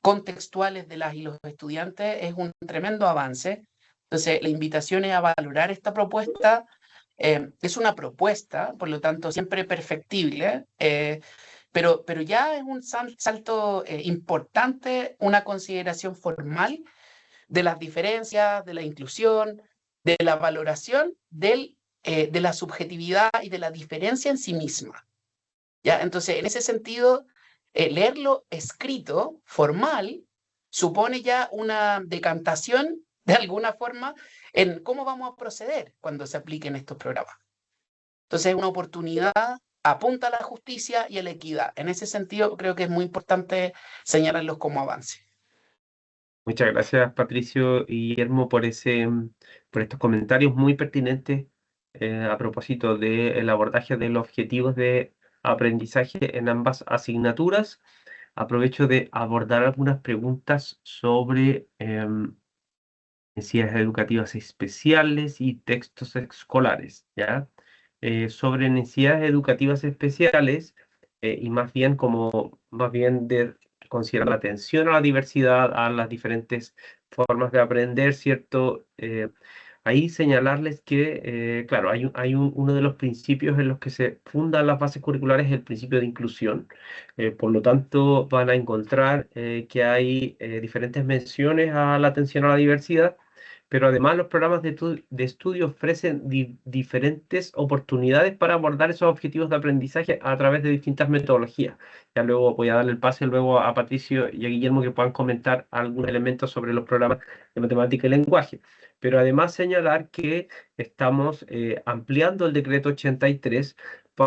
contextuales de las y los estudiantes es un tremendo avance. Entonces, la invitación es a valorar esta propuesta. Es una propuesta, por lo tanto, siempre perfectible, pero ya es un salto importante, una consideración formal de las diferencias, de la inclusión, de la valoración de la subjetividad y de la diferencia en sí misma. ¿Ya? Entonces, en ese sentido, leerlo escrito, formal, supone ya una decantación, de alguna forma, en cómo vamos a proceder cuando se apliquen estos programas. Entonces, es una oportunidad, apunta a la justicia y a la equidad. En ese sentido, creo que es muy importante señalarlos como avance. Muchas gracias, Patricio y Guillermo, por estos comentarios muy pertinentes a propósito del abordaje de los objetivos de aprendizaje en ambas asignaturas. Aprovecho de abordar algunas preguntas sobre necesidades educativas especiales y textos escolares, ¿ya? Sobre necesidades educativas especiales y más bien de considerar la atención a la diversidad, a las diferentes formas de aprender, ¿cierto? Ahí señalarles que, claro, uno de los principios en los que se fundan las bases curriculares es el principio de inclusión. Por lo tanto, van a encontrar que hay diferentes menciones a la atención a la diversidad, pero además los programas de estudio ofrecen diferentes oportunidades para abordar esos objetivos de aprendizaje a través de distintas metodologías. Ya luego voy a darle el pase luego a Patricio y a Guillermo que puedan comentar algunos elementos sobre los programas de matemática y lenguaje. Pero además señalar que estamos ampliando el decreto 83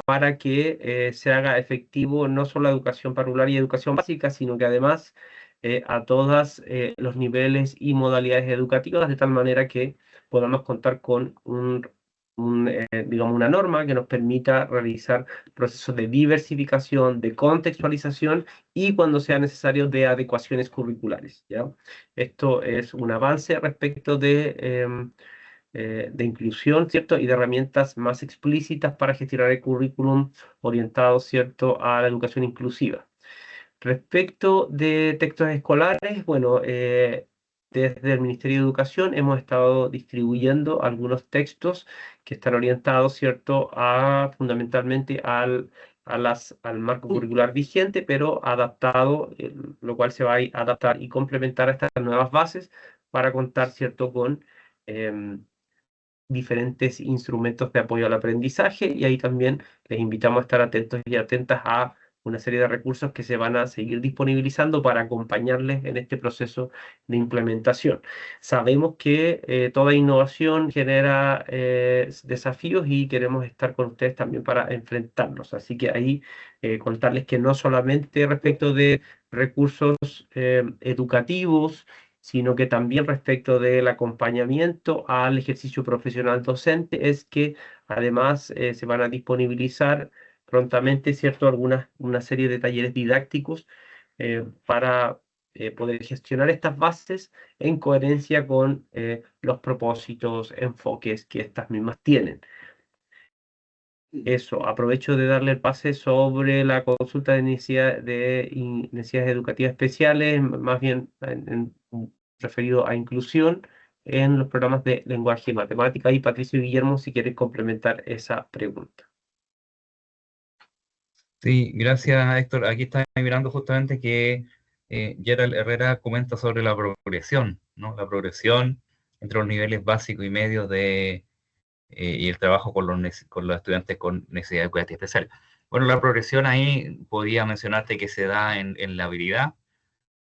para que se haga efectivo no solo la educación parvular y educación básica, sino que además a todos los niveles y modalidades educativas, de tal manera que podamos contar con digamos, una norma que nos permita realizar procesos de diversificación, de contextualización y, cuando sea necesario, de adecuaciones curriculares, ¿ya? Esto es un avance respecto de inclusión, ¿cierto? Y de herramientas más explícitas para gestionar el currículum orientado, ¿cierto?, a la educación inclusiva. Respecto de textos escolares, bueno, desde el Ministerio de Educación hemos estado distribuyendo algunos textos que están orientados, ¿cierto?, fundamentalmente al marco curricular vigente, pero adaptado, lo cual se va a adaptar y complementar a estas nuevas bases para contar, ¿cierto?, con diferentes instrumentos de apoyo al aprendizaje, y ahí también les invitamos a estar atentos y atentas a una serie de recursos que se van a seguir disponibilizando para acompañarles en este proceso de implementación. Sabemos que toda innovación genera desafíos y queremos estar con ustedes también para enfrentarlos. Así que ahí contarles que no solamente respecto de recursos educativos, sino que también respecto del acompañamiento al ejercicio profesional docente, es que además se van a disponibilizar prontamente, ¿cierto?, una serie de talleres didácticos para poder gestionar estas bases en coherencia con los propósitos, enfoques que estas mismas tienen. Eso, aprovecho de darle el pase sobre la consulta de necesidades educativas especiales, más bien referido a inclusión en los programas de lenguaje y matemática. Y Patricio y Guillermo, si quieren complementar esa pregunta. Sí, gracias Héctor. Aquí está mirando justamente que Gerald Herrera comenta sobre la progresión, ¿no? La progresión entre los niveles básicos y medios y el trabajo con los estudiantes con necesidades educativas especiales. Bueno, la progresión ahí podía mencionarte que se da en la habilidad,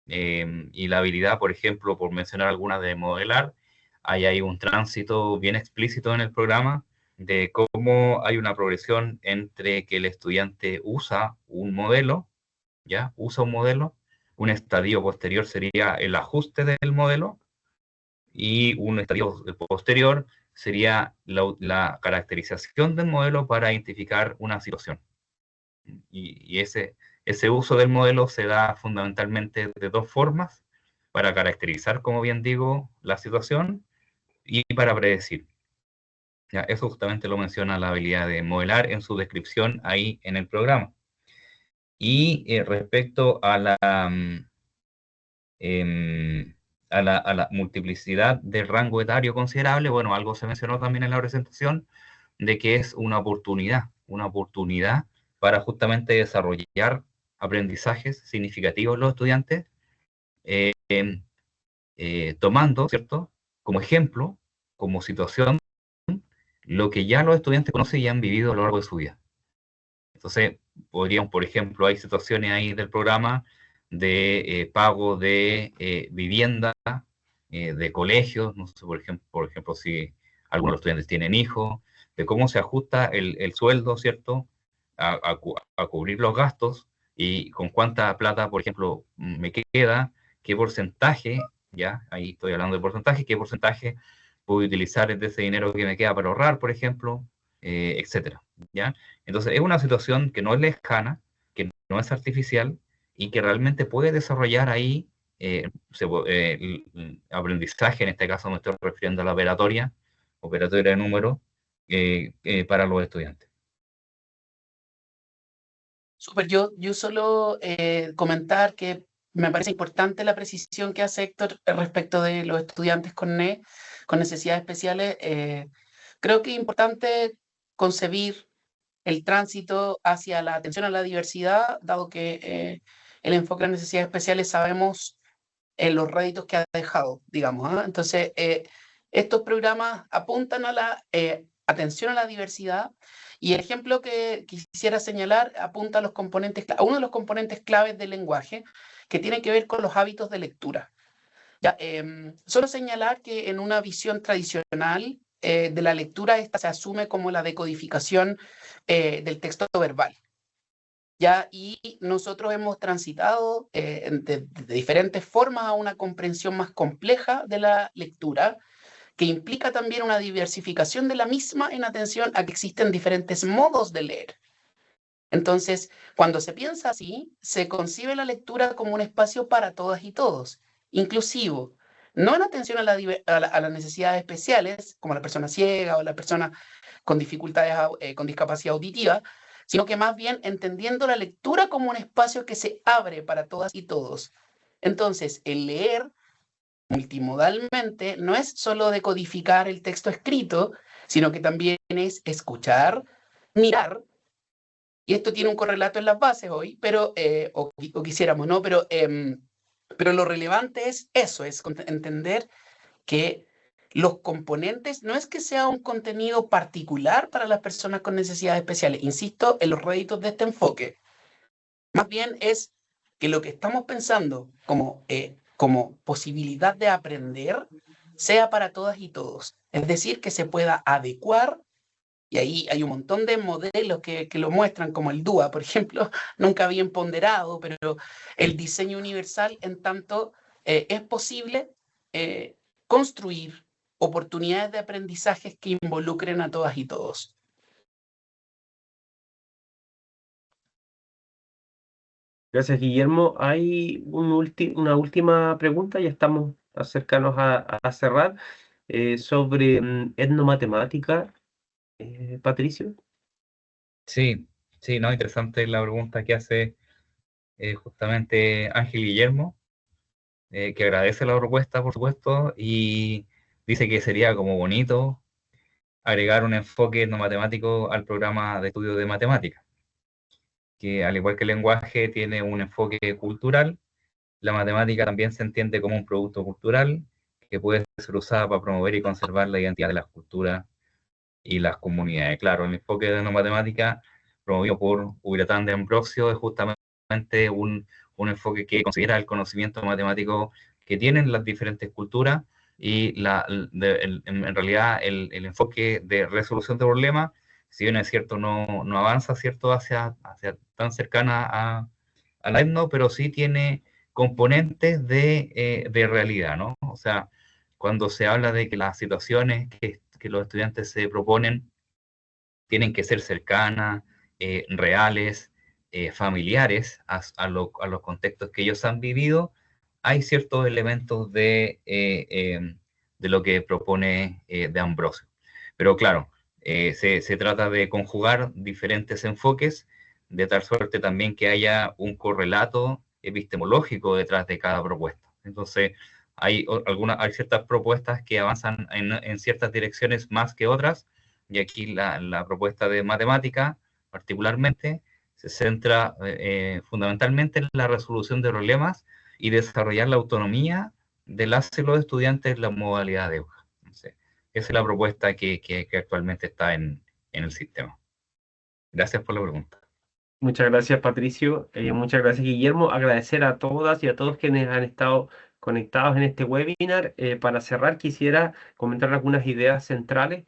y la habilidad, por ejemplo, por mencionar algunas de modelar, hay un tránsito bien explícito en el programa de cómo hay una progresión entre que el estudiante usa un modelo, ¿ya? Usa un modelo, un estadio posterior sería el ajuste del modelo, y un estadio posterior sería la caracterización del modelo para identificar una situación. Y ese uso del modelo se da fundamentalmente de dos formas: para caracterizar, como bien digo, la situación, y para predecir. Ya, eso justamente lo menciona la habilidad de modelar en su descripción ahí en el programa. Y respecto a la multiplicidad del rango etario considerable, bueno, algo se mencionó también en la presentación, de que es una oportunidad para justamente desarrollar aprendizajes significativos en los estudiantes, eh, tomando, ¿cierto?, como ejemplo, como situación, lo que ya los estudiantes conocen y han vivido a lo largo de su vida. Entonces, podríamos, por ejemplo, hay situaciones ahí del programa de pago de vivienda, de colegios, no sé, por ejemplo, si algunos de los estudiantes tienen hijos, de cómo se ajusta el sueldo, ¿cierto?, a cubrir los gastos, y con cuánta plata, por ejemplo, me queda, qué porcentaje, ya, ahí estoy hablando de porcentaje, qué porcentaje puedo utilizar de ese dinero que me queda para ahorrar, por ejemplo, etcétera, ¿ya? Entonces, es una situación que no es lejana, que no es artificial, y que realmente puede desarrollar ahí el aprendizaje. En este caso me estoy refiriendo a la operatoria de número, para los estudiantes. Súper, yo solo comentar que me parece importante la precisión que hace Héctor respecto de los estudiantes con necesidades especiales. Creo que es importante concebir el tránsito hacia la atención a la diversidad, dado que el enfoque de necesidades especiales sabemos los réditos que ha dejado, digamos, ¿eh? Entonces, estos programas apuntan a la atención a la diversidad, y el ejemplo que quisiera señalar apunta a uno de los componentes claves del lenguaje, que tiene que ver con los hábitos de lectura. Ya, solo señalar que en una visión tradicional de la lectura, esta se asume como la decodificación del texto verbal. ¿Ya? Y nosotros hemos transitado de diferentes formas a una comprensión más compleja de la lectura, que implica también una diversificación de la misma en atención a que existen diferentes modos de leer. Entonces, cuando se piensa así, se concibe la lectura como un espacio para todas y todos, inclusivo, no en atención a las necesidades especiales, como la persona ciega o la persona con dificultades, con discapacidad auditiva, sino que más bien entendiendo la lectura como un espacio que se abre para todas y todos. Entonces, el leer multimodalmente no es solo decodificar el texto escrito, sino que también es escuchar, mirar, y esto tiene un correlato en las bases hoy, pero, o quisiéramos, ¿no? Pero lo relevante es eso, es entender que los componentes no es que sea un contenido particular para las personas con necesidades especiales. Insisto en los réditos de este enfoque. Más bien es que lo que estamos pensando como posibilidad de aprender sea para todas y todos. Es decir, que se pueda adecuar, y ahí hay un montón de modelos que lo muestran, como el DUA, por ejemplo, nunca bien ponderado, pero el diseño universal, en tanto, es posible construir oportunidades de aprendizajes que involucren a todas y todos. Gracias, Guillermo. Hay una última pregunta, ya estamos cercanos a cerrar, sobre etnomatemática, Patricio. Sí, sí, no, interesante la pregunta que hace justamente Ángel Guillermo, que agradece la propuesta, por supuesto, y dice que sería como bonito agregar un enfoque no matemático al programa de estudio de matemáticas, que al igual que el lenguaje tiene un enfoque cultural, la matemática también se entiende como un producto cultural que puede ser usada para promover y conservar la identidad de las culturas y las comunidades. Claro, el enfoque de no matemática promovido por Ubiratan de Ambrosio es justamente un enfoque que considera el conocimiento matemático que tienen las diferentes culturas y en realidad el enfoque de resolución de problemas, si bien es cierto, no avanza cierto hacia tan cercana a la etno, pero sí tiene componentes de realidad, ¿no? O sea, cuando se habla de que las situaciones que los estudiantes se proponen tienen que ser cercanas, reales, familiares a los contextos que ellos han vivido, hay ciertos elementos de lo que propone de Ambrosio. Pero claro, se trata de conjugar diferentes enfoques, de tal suerte también que haya un correlato epistemológico detrás de cada propuesta. Entonces, hay ciertas propuestas que avanzan en ciertas direcciones más que otras, y aquí la propuesta de matemática, particularmente, se centra fundamentalmente en la resolución de problemas y desarrollar la autonomía de las y los estudiantes en la modalidad de hoja. Entonces, esa es la propuesta que actualmente está en el sistema. Gracias por la pregunta. Muchas gracias, Patricio. Muchas gracias, Guillermo. Agradecer a todas y a todos quienes han estado conectados en este webinar. Para cerrar, quisiera comentar algunas ideas centrales.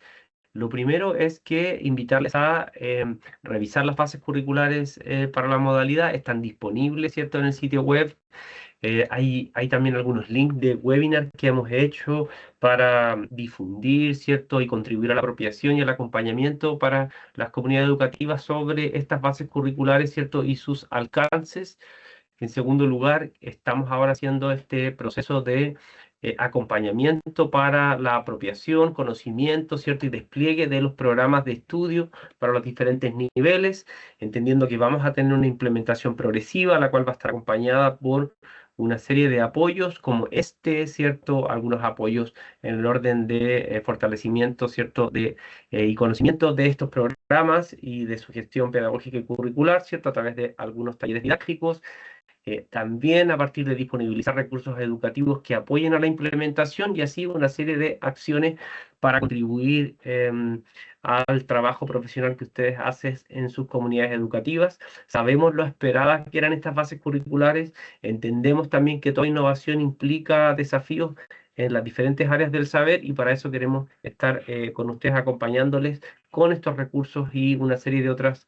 Lo primero es que invitarles a revisar las bases curriculares para la modalidad. Están disponibles, ¿cierto?, en el sitio web. Hay también algunos links de webinar que hemos hecho para difundir, ¿cierto?, y contribuir a la apropiación y al acompañamiento para las comunidades educativas sobre estas bases curriculares, ¿cierto?, y sus alcances. En segundo lugar, estamos ahora haciendo este proceso de acompañamiento para la apropiación, conocimiento, ¿cierto?, y despliegue de los programas de estudio para los diferentes niveles, entendiendo que vamos a tener una implementación progresiva, la cual va a estar acompañada por una serie de apoyos como este, ¿cierto? Algunos apoyos en el orden de fortalecimiento, ¿cierto?, y conocimiento de estos programas y de su gestión pedagógica y curricular, ¿cierto?, a través de algunos talleres didácticos. También a partir de disponibilizar recursos educativos que apoyen a la implementación y así una serie de acciones para contribuir al trabajo profesional que ustedes hacen en sus comunidades educativas. Sabemos lo esperadas que eran estas bases curriculares, entendemos también que toda innovación implica desafíos en las diferentes áreas del saber y para eso queremos estar con ustedes acompañándoles con estos recursos y una serie de otras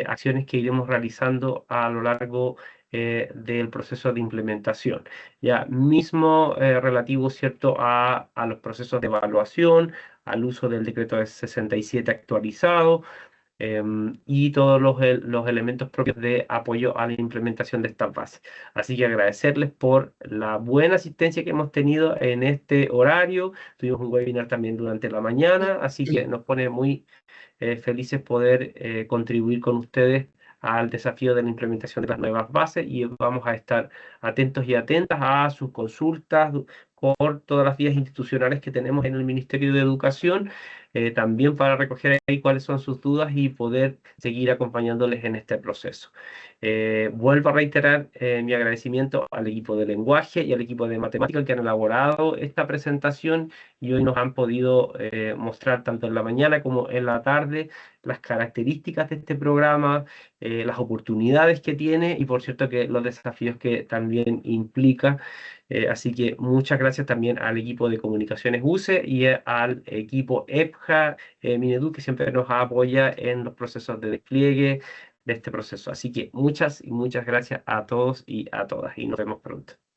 acciones que iremos realizando a lo largo del proceso de implementación. Ya mismo relativo, ¿cierto?, a los procesos de evaluación, al uso del decreto de 67 actualizado, y todos los elementos propios de apoyo a la implementación de estas bases. Así que agradecerles por la buena asistencia que hemos tenido en este horario. Tuvimos un webinar también durante la mañana, así que nos pone muy felices poder contribuir con ustedes al desafío de la implementación de las nuevas bases y vamos a estar atentos y atentas a sus consultas por todas las vías institucionales que tenemos en el Ministerio de Educación. también para recoger ahí cuáles son sus dudas y poder seguir acompañándoles en este proceso. Vuelvo a reiterar mi agradecimiento al equipo de lenguaje y al equipo de matemática que han elaborado esta presentación y hoy nos han podido mostrar tanto en la mañana como en la tarde las características de este programa, las oportunidades que tiene y por cierto que los desafíos que también implica. Así que muchas gracias también al equipo de comunicaciones UCE y al equipo EPJA Minedu que siempre nos apoya en los procesos de despliegue de este proceso. Así que muchas y muchas gracias a todos y a todas y nos vemos pronto.